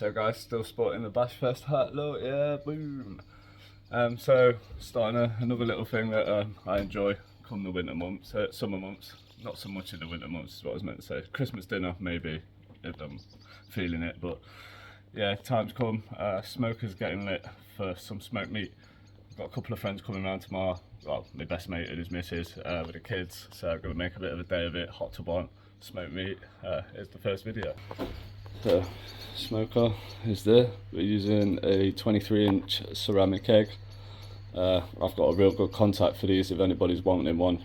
So guys, still sporting the Bashfest hat look, yeah, boom. So starting another little thing that I enjoy come the winter months, summer months, not so much in the winter months is what I was meant to say. Christmas dinner maybe, if I'm feeling it, but yeah, time's come. Smoker's getting lit for some smoked meat. I've got a couple of friends coming around tomorrow. Well, my best mate and his missus with the kids, so I'm going to make a bit of a day of it. Hot tub on, smoked meat. Here's the first video. So, smoker is there. We're using a 23-inch ceramic egg. I've got a real good contact for these if anybody's wanting one.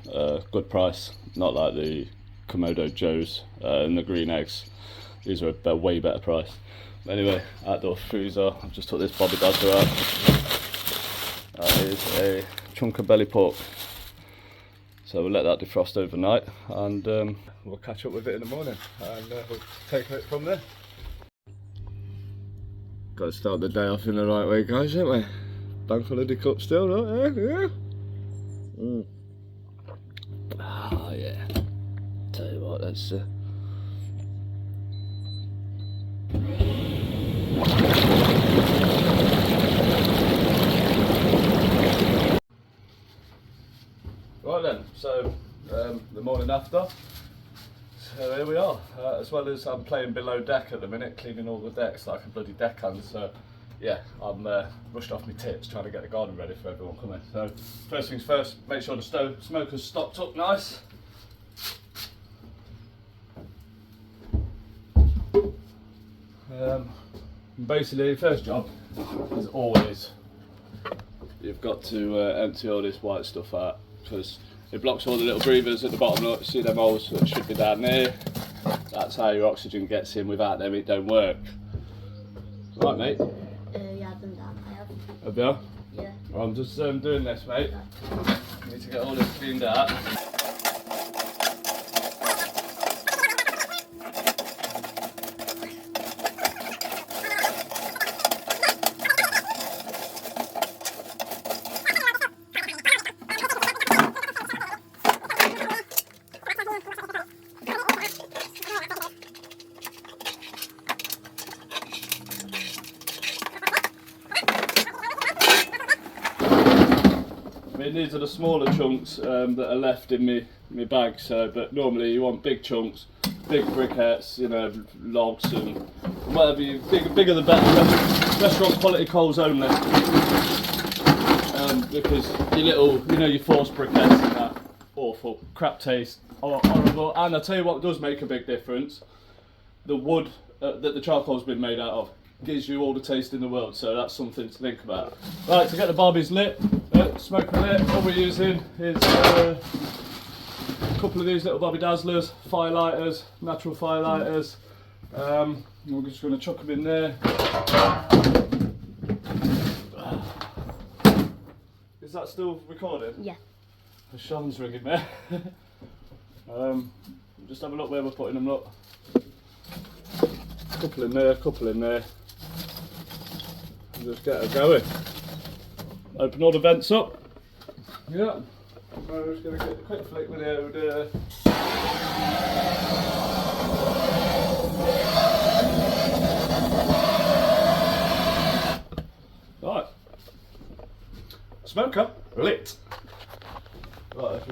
Good price, not like the Komodo Joes and the green eggs. These are a way better price. Anyway, outdoor freezer. I've just took this Bobby Dazzler out. That is a chunk of belly pork. So we'll let that defrost overnight and we'll catch up with it in the morning and we'll take it from there. Got to start the day off in the right way, guys, ain't we? Bank holiday cup still, right? Yeah. Ah, yeah. Tell you what, let's Right then, so the morning after, so here we are, as well as I'm playing below deck at the minute, cleaning all the decks like a bloody deckhand, so yeah, I'm rushed off my tits trying to get the garden ready for everyone coming. So first things first, make sure the smoker's stocked up nice. Basically, first job is always, you've got to empty all this white stuff out, because it blocks all the little breathers at the bottom. Look, see them holes that should be down there? That's how your oxygen gets in. Without them it don't work. Right, mate? Yeah, I've done that. I have. Have you? Yeah. Well, I'm just doing this, mate. I need to get all this cleaned out. These are the smaller chunks that are left in my bag. So, but normally you want big chunks, big briquettes, you know, logs and whatever. Bigger the better. Restaurant quality coals only, because your little, you know, your forced briquettes and that awful crap taste, horrible. And I tell you what does make a big difference: the wood that the charcoal's been made out of gives you all the taste in the world, so that's something to think about. Right, to get the barbies lit, smoker lit, all we're using is a couple of these little Bobby Dazzlers, fire lighters, natural fire lighters. We're just going to chuck them in there. Is that still recording? Yeah. The Sean's ringing me. Just have a look where we're putting them, look. Couple in there, couple in there. Just get her going. Open all the vents up. Yeah. I'm just going to get a quick flick with it. Right. Smoker lit. Right.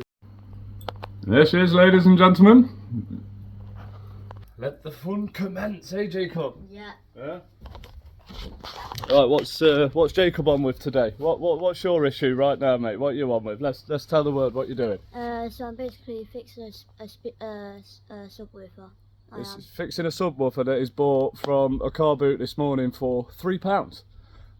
There she is, ladies and gentlemen. Let the fun commence, eh, Jacob? Yeah. Yeah. Right, what's Jacob on with today? What's your issue right now, mate? What are you on with? Let's tell the world what you're doing. So I'm basically fixing a subwoofer. Fixing a subwoofer that is bought from a car boot this morning for £3.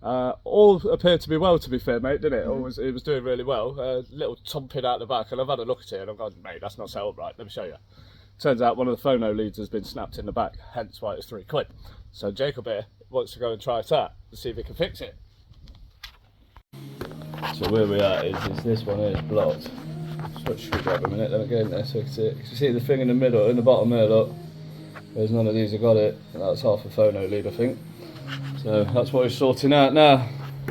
All appeared to be well, to be fair, mate, didn't it? Mm-hmm. It was doing really well. Little thumping out the back, and I've had a look at it, and I've gone, mate, that's not set up right. Let me show you. Turns out one of the phono leads has been snapped in the back, hence why it's £3. So Jacob here wants to go and try it out to see if he can fix it. So where we are is this one here is blocked. Switch screwdriver a minute, let me get in there so you can see it. You see the thing in the middle, in the bottom there, look. There's none of these have got it. That's half a phono lead, I think. So that's what we're sorting out now.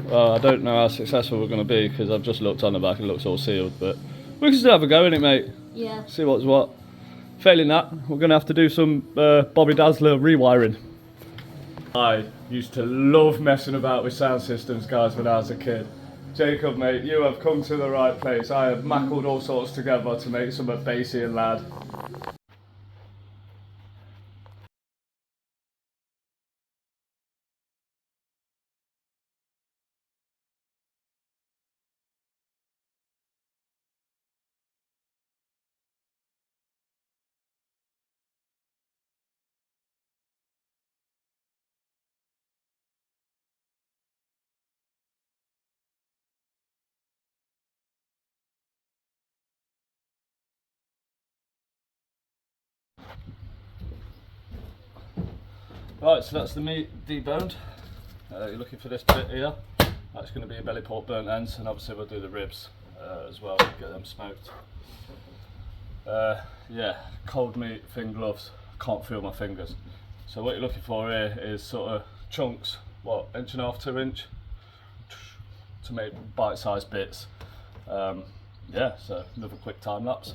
Well, I don't know how successful we're going to be because I've just looked on the back and it looks all sealed, but we can still have a go, innit, mate? Yeah. See what's what. Failing that, we're going to have to do some Bobby Dazzler rewiring. I used to love messing about with sound systems, guys, when I was a kid. Jacob, mate, you have come to the right place. I have mackled all sorts together to make something bassy and loud. Right, so that's the meat deboned. You're looking for this bit here. That's going to be a belly pork burnt ends, and obviously we'll do the ribs as well, get them smoked. Yeah, cold meat, thin gloves, can't feel my fingers. So what you're looking for here is sort of chunks, what, 1.5 to 2 inch, to make bite-sized bits. Yeah, so another quick time lapse.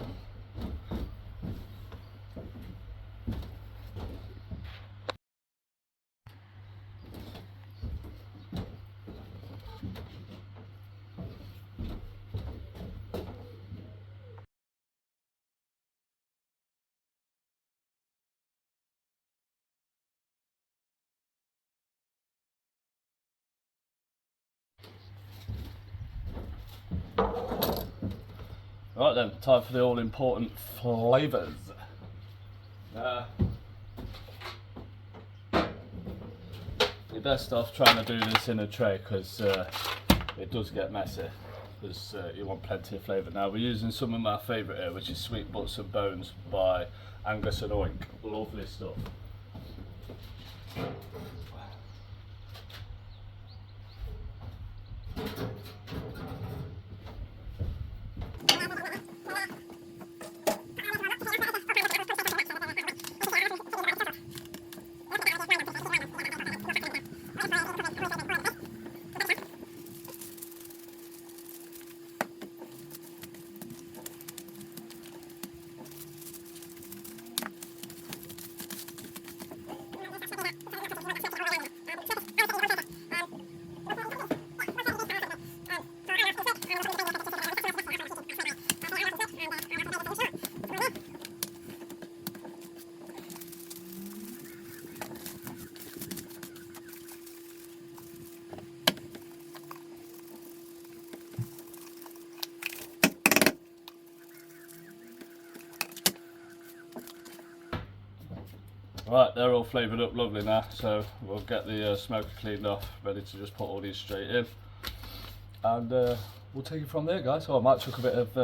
Right then, time for the all important flavours. You're best off trying to do this in a tray because it does get messy, because you want plenty of flavour. Now we're using some of my favourite here, which is Sweet Butts and Bones by Angus and Oink. Lovely stuff. Right, they're all flavoured up lovely now, so we'll get the smoker cleaned off, ready to just put all these straight in, and we'll take it from there, guys. So I might chuck a bit of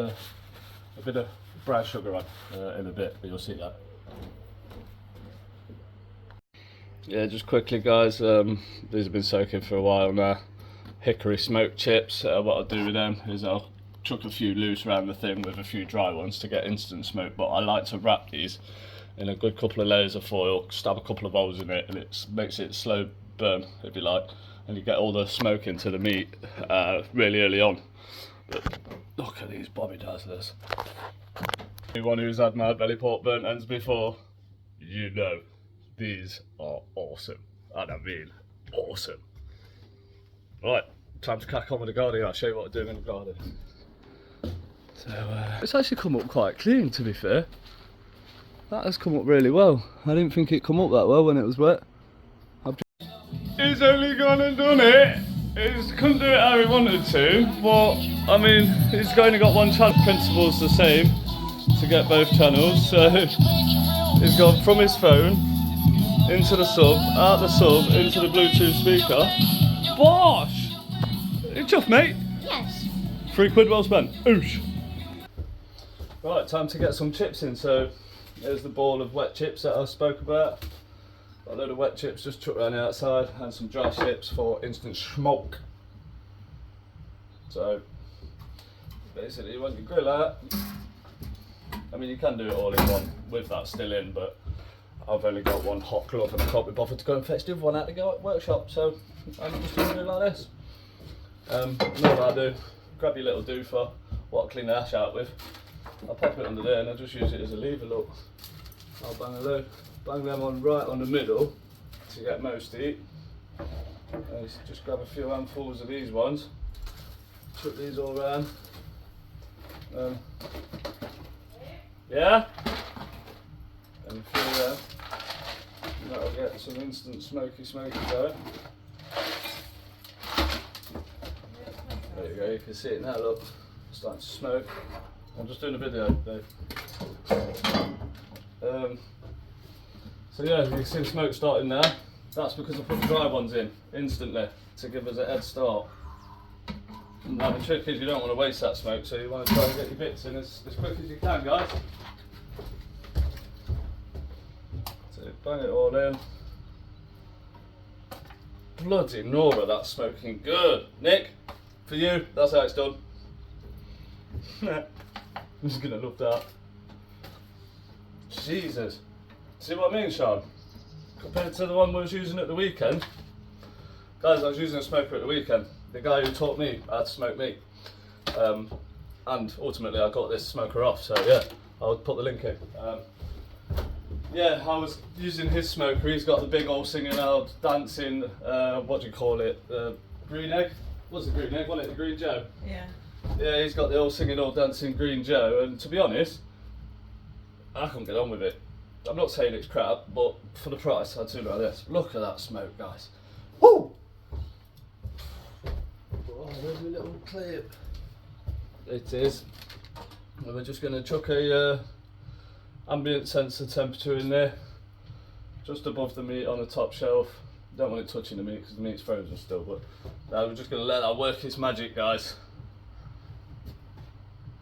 brown sugar on in a bit, but you'll see that. Yeah, just quickly, guys, these have been soaking for a while now. Hickory smoked chips. What I'll do with them is I'll chuck a few loose around the thing with a few dry ones to get instant smoke, but I like to wrap these in a good couple of layers of foil, stab a couple of holes in it, and it makes it slow burn, if you like, and you get all the smoke into the meat really early on. But look at these Bobby Dazzlers. Anyone who's had my belly pork burnt ends before, you know these are awesome, and I mean awesome. Right, time to crack on with the garden. I'll show you what I'm doing in the garden. So it's actually come up quite clean, to be fair. That has come up really well. I didn't think it'd come up that well when it was wet. He's only gone and done it. He couldn't do it how he wanted to, but I mean, he's only got one channel. Principle's the same to get both channels. So he's gone from his phone into the sub, out the sub into the Bluetooth speaker. Bosh! You chuffed, mate? Yes. £3 well spent. Oosh. Right, time to get some chips in. So there's the ball of wet chips that I spoke about. Got a load of wet chips just chucked around the outside, and some dry chips for instant smoke. So basically you want your grill out. I mean, you can do it all in one with that still in, but I've only got one hot glove and I can't be bothered to go and fetch the other one out to go at workshop, so I'm just going to do it like this. Know what I do, grab your little doofer, what I clean the ash out with. I'll pop it under there and I'll just use it as a lever, look. I'll bang them on right on the middle to get most to eat. Just grab a few handfuls of these ones, chuck these all around. Yeah? And a few there. And that'll get some instant smoky going. There you go, you can see it now, look. It's starting to smoke. I'm just doing a video though. So yeah, you can see the smoke starting there. That's because I put the dry ones in instantly to give us a head start. Now the trick is you don't want to waste that smoke, so you want to try and get your bits in as quick as you can, guys. So bang it all in. Bloody Nora, that's smoking good. Nick, for you, that's how it's done. I'm just gonna love that. Jesus. See what I mean, Sean? Compared to the one we was using at the weekend. Guys, I was using a smoker at the weekend. The guy who taught me how to smoke meat. And ultimately I got this smoker off, so yeah, I'll put the link in. Yeah, I was using his smoker. He's got the big old singing out, dancing, what do you call it? Green egg? What's the green egg? Wasn't it the Green Joe? Yeah. Yeah, he's got the old singing, old dancing Green Joe, and to be honest, I couldn't get on with it. I'm not saying it's crap, but for the price, I'd do like this. Look at that smoke, guys. Woo! Oh, there's a little clip. It is. And we're just going to chuck a ambient sensor temperature in there, just above the meat on the top shelf. Don't want it touching the meat because the meat's frozen still, but we're just going to let that work its magic, guys.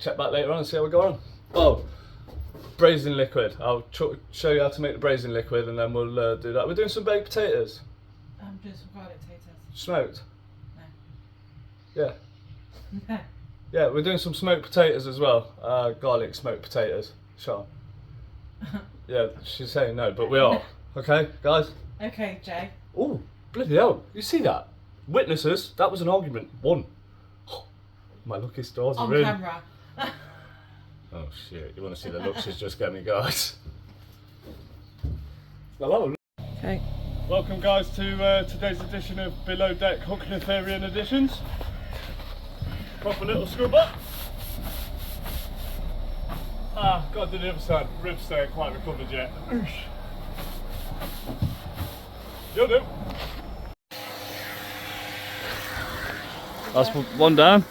Check back later on and see how we go on. Oh, braising liquid. I'll show you how to make the braising liquid and then we'll do that. We're doing some baked potatoes. I'm doing some garlic potatoes. Smoked? No. Yeah. No. Yeah, we're doing some smoked potatoes as well. Garlic smoked potatoes. Sure. Yeah, she's saying no, but we are. Okay, guys? Okay, Jay. Oh, bloody hell. You see that? Witnesses, that was an argument. One. My lucky stars On are in. camera. Oh shit, you want to see the look she's just getting me, guys. Hello. Okay. Welcome guys to today's edition of Below Deck Hooknefarian Editions. Proper little scrubber. Got to do the other side. Ribs stay quite recovered yet. You'll do. That's one down.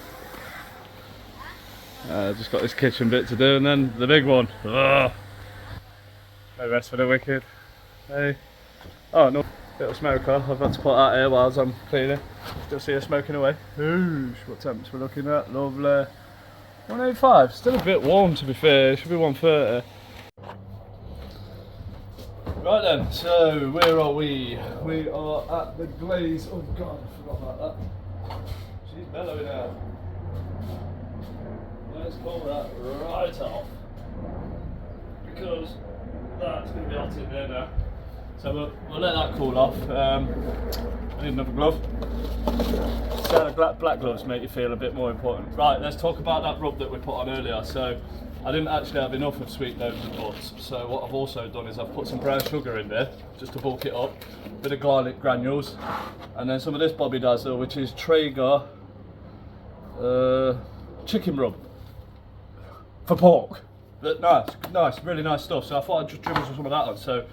Just got this kitchen bit to do and then the big one. Ugh. No rest for the wicked. Hey. Oh no, little smoker. I've got to put that here whilst I'm cleaning. Still see her smoking away. Ooh, what temps we're looking at? Lovely. 185. Still a bit warm to be fair. It should be 130. Right then, so where are we? We are at the glaze. Oh god, I forgot about that. She's bellowing out. Let's pull that right off because that's going to be hot in there now. So we'll let that cool off. I need another glove. So the black gloves make you feel a bit more important. Right, let's talk about that rub that we put on earlier. So I didn't actually have enough of sweet loaves and nuts. So what I've also done is I've put some brown sugar in there just to bulk it up. A bit of garlic granules, and then some of this Bobby Dazzle, which is Traeger chicken rub. For pork. But nice, really nice stuff. So I thought I'd just dribble some of that on. So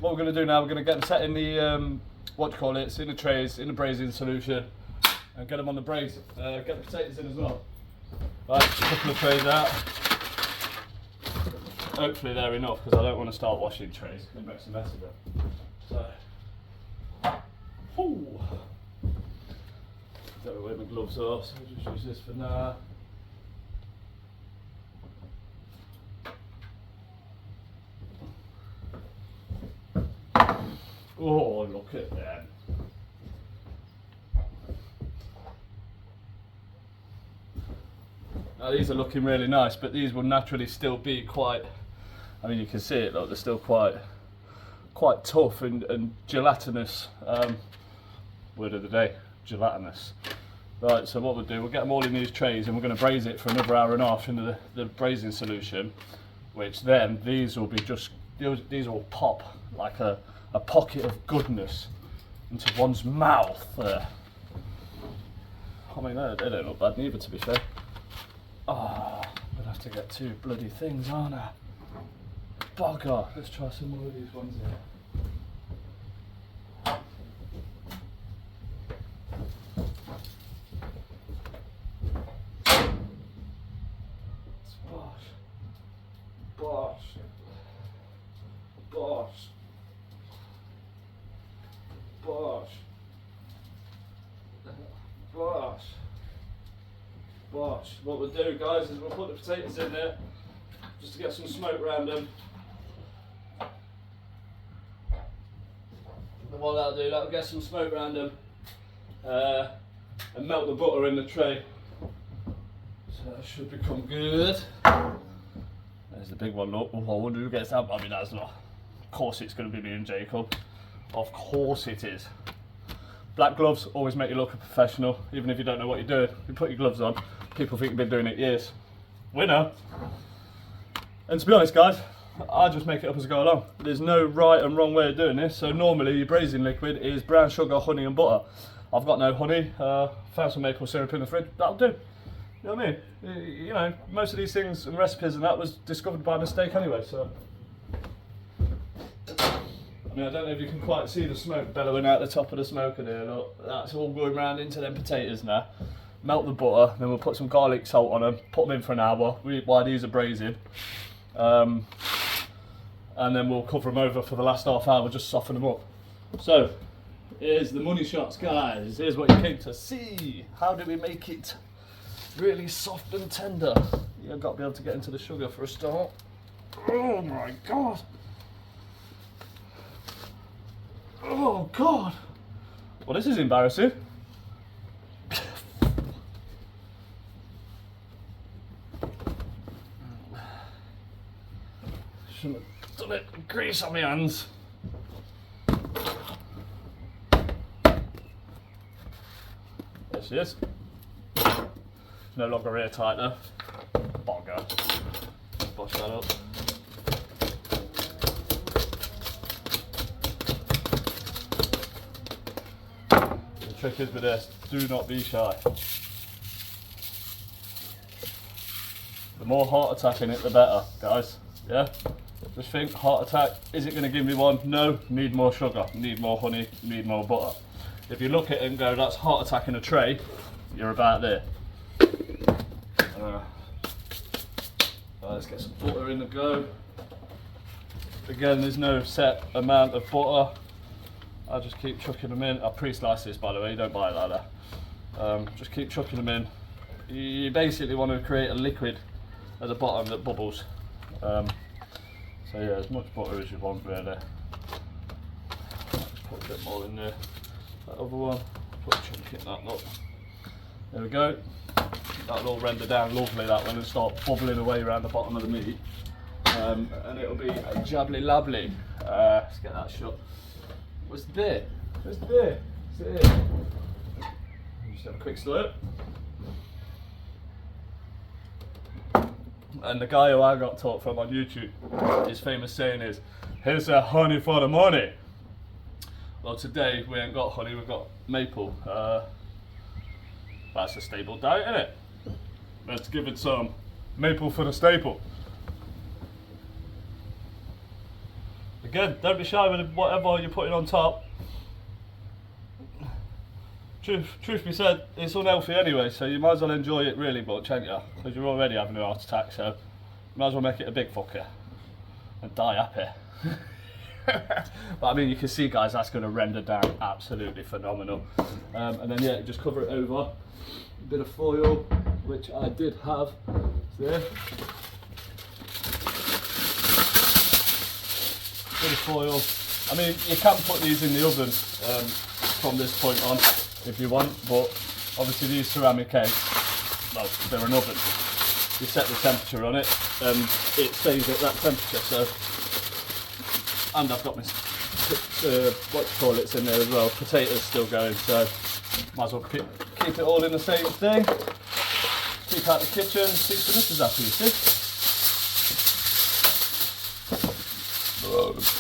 what we're going to do now, we're going to get them set in the, what do you call it, it's in the trays, in the braising solution, and get them on the braise. Get the potatoes in as well. Right, a couple of trays out. Hopefully they're enough, because I don't want to start washing trays. It makes a mess of them. So, ooh. Don't know where my gloves are, so I'll just use this for now. Oh, look at them. Now these are looking really nice, but these will naturally still be quite, I mean you can see it, look, they're still quite tough and gelatinous. Word of the day, gelatinous. Right, so what we'll do, we'll get them all in these trays and we're going to braise it for another hour and a half into the braising solution, which then these will be these will pop like a a pocket of goodness into one's mouth there. I mean, they don't look bad neither, to be fair. Ah, I'm gonna have to get 2 bloody things, aren't I? Bugger. Let's try some more of these ones here. Bosh. What we'll do, guys, is we'll put the potatoes in there just to get some smoke around them. And what that'll do, that'll get some smoke around them and melt the butter in the tray. So that should become good. There's the big one, look. Oh, I wonder who gets that. I mean, that's not. Of course it's going to be me and Jacob. Of course it is. Black gloves always make you look a professional, even if you don't know what you're doing. You put your gloves on, people think you've been doing it years. Winner. And to be honest, guys, I just make it up as I go along. There's no right and wrong way of doing this. So normally your braising liquid is brown sugar, honey and butter. I've got no honey, found some maple syrup in the fridge, that'll do. You know what I mean? You know, most of these things and recipes and that was discovered by mistake anyway, so. I mean, I don't know if you can quite see the smoke bellowing out the top of the smoker there. Look, that's all going round into them potatoes now. Melt the butter, then we'll put some garlic salt on them, put them in for an hour while these are braising. And then we'll cover them over for the last half hour, just soften them up. So, here's the money shots, guys. Here's what you came to see. How do we make it really soft and tender? You've got to be able to get into the sugar for a start. Oh my God. Oh God! Well, this is embarrassing. Shouldn't have done it. Grease on my hands. There she is. No longer airtight though. Bogger. Wash that up. Trick is with this, do not be shy. The more heart attack in it, the better, guys. Yeah? Just think, heart attack, is it going to give me one? No, need more sugar, need more honey, need more butter. If you look at it and go, that's heart attack in a tray, you're about there. Let's get some butter in the go. Again, there's no set amount of butter. I just keep chucking them in. I pre-slice this, by the way, you don't buy it like that. Just keep chucking them in. You basically want to create a liquid at the bottom that bubbles. So yeah, as much butter as you want really. Just put a bit more in there. That other one, put a chunk in that, look. There we go. That'll all render down lovely, that one, and start bubbling away around the bottom of the meat. And it'll be a jabbly labbly. Let's get that shut. Where's the beer? Where's the beer? Is it here? Just have a quick slurp. And the guy who I got taught from on YouTube, his famous saying is, here's a honey for the money. Well, today we ain't got honey, we've got maple. That's a staple diet, isn't it? Let's give it some maple for the staple. Again, don't be shy with whatever you're putting on top. Truth be said, it's unhealthy anyway, so you might as well enjoy it really much, ain't you? Because you're already having a heart attack, so you might as well make it a big fucker and die happy. But I mean, you can see, guys, that's going to render down absolutely phenomenal. And then yeah, just cover it over. A bit of foil, which I did have. There. Bit of foil. I mean, you can put these in the oven from this point on if you want, but obviously these ceramic eggs, well, they're an oven. You set the temperature on it and it stays at that temperature. So, and I've got my what you call it's in there as well. Potatoes still going, so might as well keep it all in the same thing. Keep out the kitchen, keep the missus happy, you see.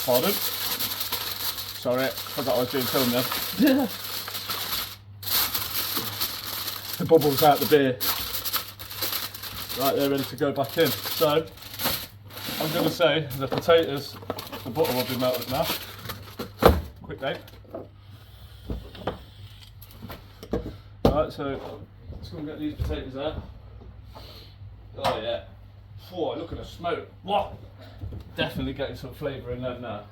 Pardon. Sorry, forgot I was doing film then. The bubbles out the beer. Right, they're ready to go back in. So, I'm going to say the potatoes, the butter will be melted now. Quick mate. Right, so let's go and get these potatoes out. Oh yeah. Oh, look at the smoke. What? Definitely getting some flavour in them now.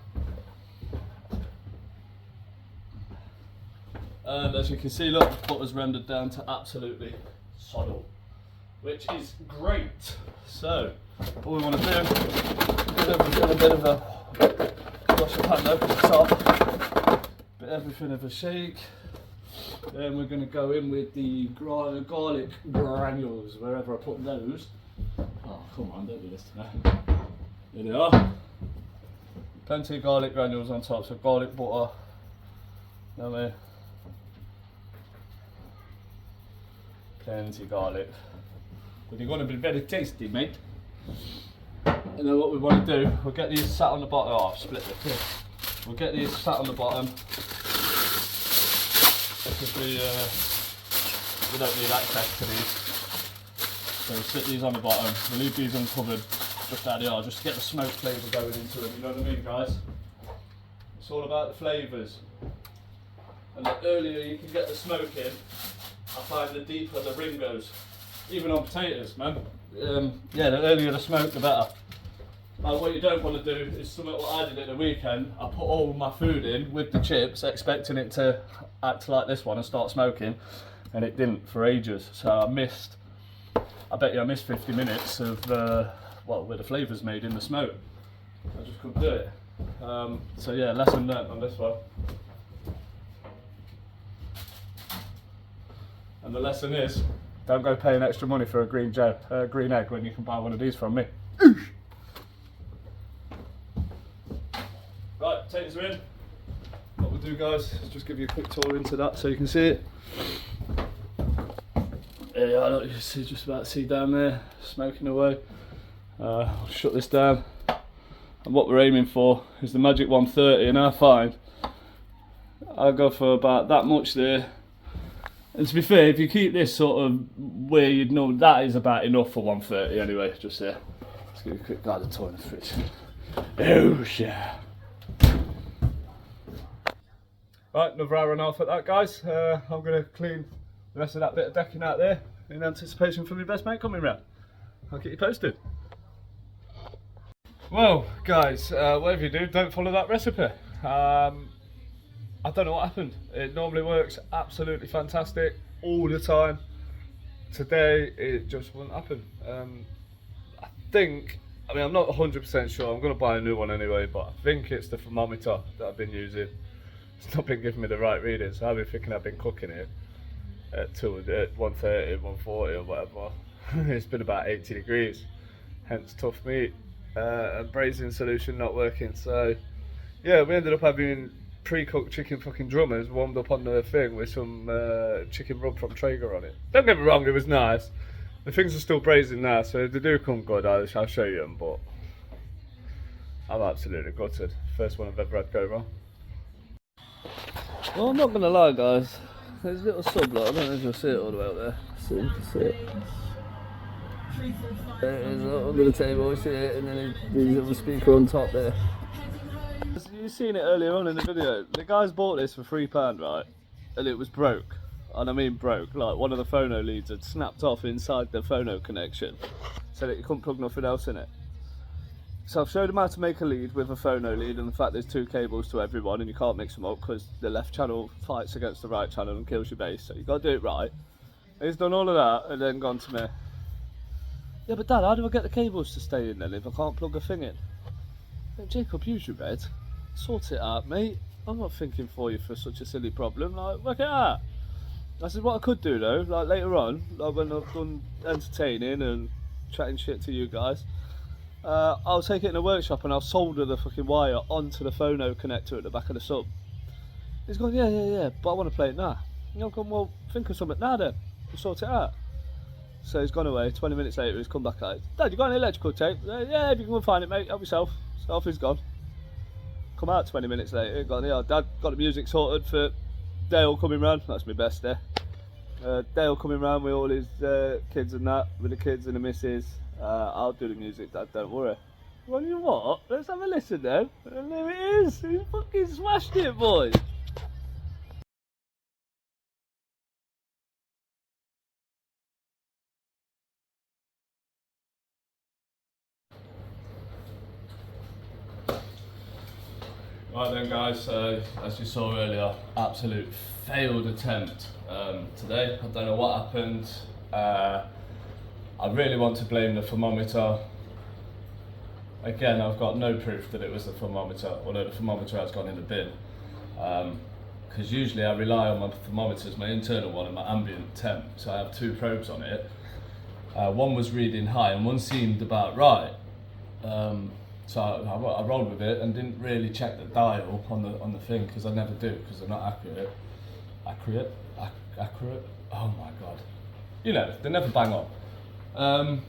And as you can see, look, butter's rendered down to absolutely solid, which is great. So, all we want to do is a bit of a wash the pan open the top, bit everything of a shake. Then we're going to go in with the garlic granules, wherever I put those. Oh, come on, don't do this to me. Here they are. Plenty of garlic granules on top, so garlic butter. Now there. Plenty of garlic. But they're going to be very tasty, mate. And then what we want to do, we'll get these sat on the bottom. Oh, I've split it. We'll get these sat on the bottom. Because we don't need access to these. So we'll sit these on the bottom. We'll leave these uncovered just out the just to get the smoke flavour going into them. You know what I mean, guys? It's all about the flavours. And the earlier you can get the smoke in, I find the deeper the ring goes. Even on potatoes, man. Yeah, the earlier the smoke, the better. What you don't want to do is something what I did at the weekend. I put all my food in with the chips, expecting it to act like this one and start smoking, and it didn't for ages. So I bet you I missed 50 minutes of where the flavour's made in the smoke. I just couldn't do it. So yeah, lesson learnt on this one. And the lesson is, don't go paying extra money for a green egg when you can buy one of these from me. Right, potatoes are in. What we'll do, guys, is just give you a quick tour into that so you can see it. Yeah, I don't you see just about to see down there, smoking away. I'll shut this down. And what we're aiming for is the magic 130, and I find I'll go for about that much there. And to be fair, if you keep this sort of where you'd know, that is about enough for 130 anyway, just there. Let's give you a quick guided tour in the fridge. Oh yeah. Right, another hour and a half at that, guys. I'm going to clean the rest of that bit of decking out there in anticipation for my best mate coming round. I'll keep you posted. Well, guys, whatever you do, don't follow that recipe. I don't know what happened. It normally works absolutely fantastic all the time. Today it just wouldn't happen. I mean I'm not 100% sure, I'm going to buy a new one anyway, but I think it's the thermometer that I've been using. It's not been giving me the right reading, so I've been thinking I've been cooking it at 130, 140 or whatever. It's been about 80 degrees, hence tough meat. And braising solution not working, so yeah, we ended up having pre-cooked chicken fucking drummers warmed up on the thing with some chicken rub from Traeger on it. Don't get me wrong, it was nice. The things are still braising now, so if they do come good, I'll show you them, but I'm absolutely gutted. First one I've ever had go wrong. Well, I'm not going to lie, guys. There's a little sub lot, I don't know if you'll see it all the way up there. So you can see it. There it is, under the table, you see it, and then there's a little speaker on top there. You've seen it earlier on in the video. The guys bought this for £3, right? And it was broke. And I mean broke. Like one of the phono leads had snapped off inside the phono connection, so that you couldn't plug nothing else in it. So I've showed them how to make a lead with a phono lead, and the fact there's 2 cables to every one, and you can't mix them up because the left channel fights against the right channel and kills your base. So you got to do it right. He's done all of that and then gone to me. Yeah, but Dad, how do I get the cables to stay in then if I can't plug a thing in? Jacob, use your head. Sort it out, mate. I'm not thinking for you for such a silly problem. Like, work it out. I said, what I could do though, like later on, like when I've done entertaining and chatting shit to you guys, I'll take it in a workshop and I'll solder the fucking wire onto the phono connector at the back of the sub. He's gone, yeah, but I want to play it now. And I've gone, well, think of something now then. We'll sort it out. So he's gone away. 20 minutes later, he's come back out. Dad, you got any electrical tape? Yeah, if you can go and find it, mate, help yourself. So off he's gone. come out 20 minutes later. Dad got the music sorted for Dale coming round. That's my best day. Dale coming round with all his kids and that, with the kids and the missus. I'll do the music, Dad, don't worry. Well, you know what? Let's have a listen then. And there it is. He fucking smashed it, boys. Right then guys, as you saw earlier, absolute failed attempt today. I don't know what happened. I really want to blame the thermometer. Again, I've got no proof that it was the thermometer, although the thermometer has gone in the bin. Because usually I rely on my thermometers, my internal one and my ambient temp. So I have two probes on it. One was reading high and one seemed about right. So I rolled with it and didn't really check the dial on the thing, because I never do, because they're not accurate. Accurate? Oh my god. You know, they never bang on.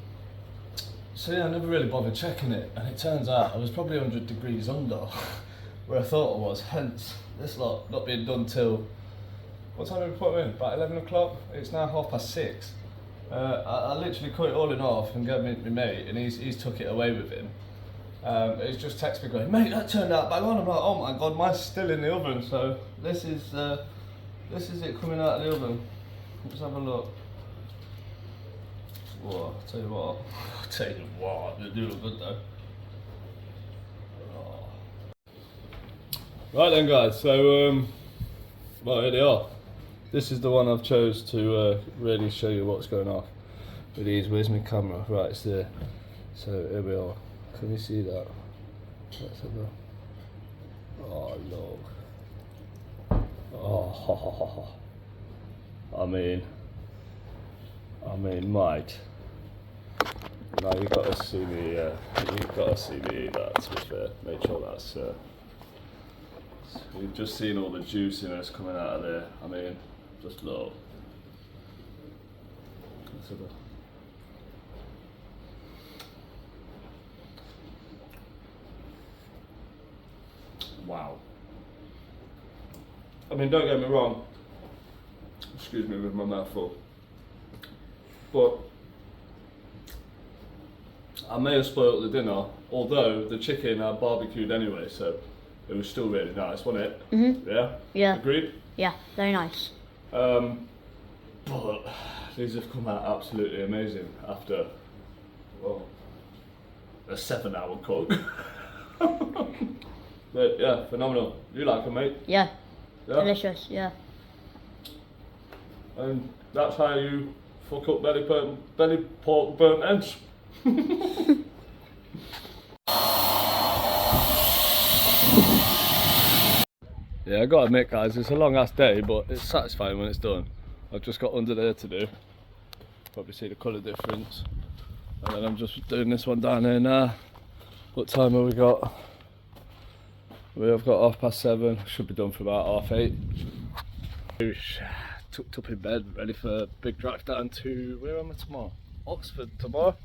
So yeah, I never really bothered checking it, and it turns out I was probably 100 degrees under where I thought I was, hence this lot not being done till, what time did we put it in? About 11 o'clock? It's now 6:30. I literally cut it all in half and gave it to my mate, and he's took it away with him. He's just texted me going, mate, that turned out bang on. I'm like, oh my god, mine's still in the oven. So this is it coming out of the oven. Let's have a look. Whoa, I'll tell you what, they do look good though. Oh. Right then guys, so well, here they are. This is the one I've chose to really show you what's going on with these. Where's my camera? Right, it's there. So here we are. Can you see that? Let's have a... Oh look. Oh, I mean, mate. Now you've got to see me. You've got to see me eat that. To be fair, make sure that's. You've just seen all the juiciness coming out of there. I mean, just look. Let's have a... Wow. I mean, don't get me wrong. Excuse me with my mouth full. But I may have spoiled the dinner, although the chicken I barbecued anyway, so it was still really nice, wasn't it? Mhm. Yeah? Yeah. Agreed? Yeah, very nice. But these have come out absolutely amazing after, well, a 7-hour cook. But yeah, phenomenal. You like them, mate? Yeah. Yeah? Delicious, yeah. And that's how you fuck up belly pork burnt ends. Yeah, I gotta admit guys, it's a long ass day, but it's satisfying when it's done. I've just got under there to do. Probably see the colour difference. And then I'm just doing this one down here now. What time have we got? We've got 7:30. Should be done for about 8:30. Tucked up in bed, ready for a big drive down to, where am I tomorrow? Oxford tomorrow.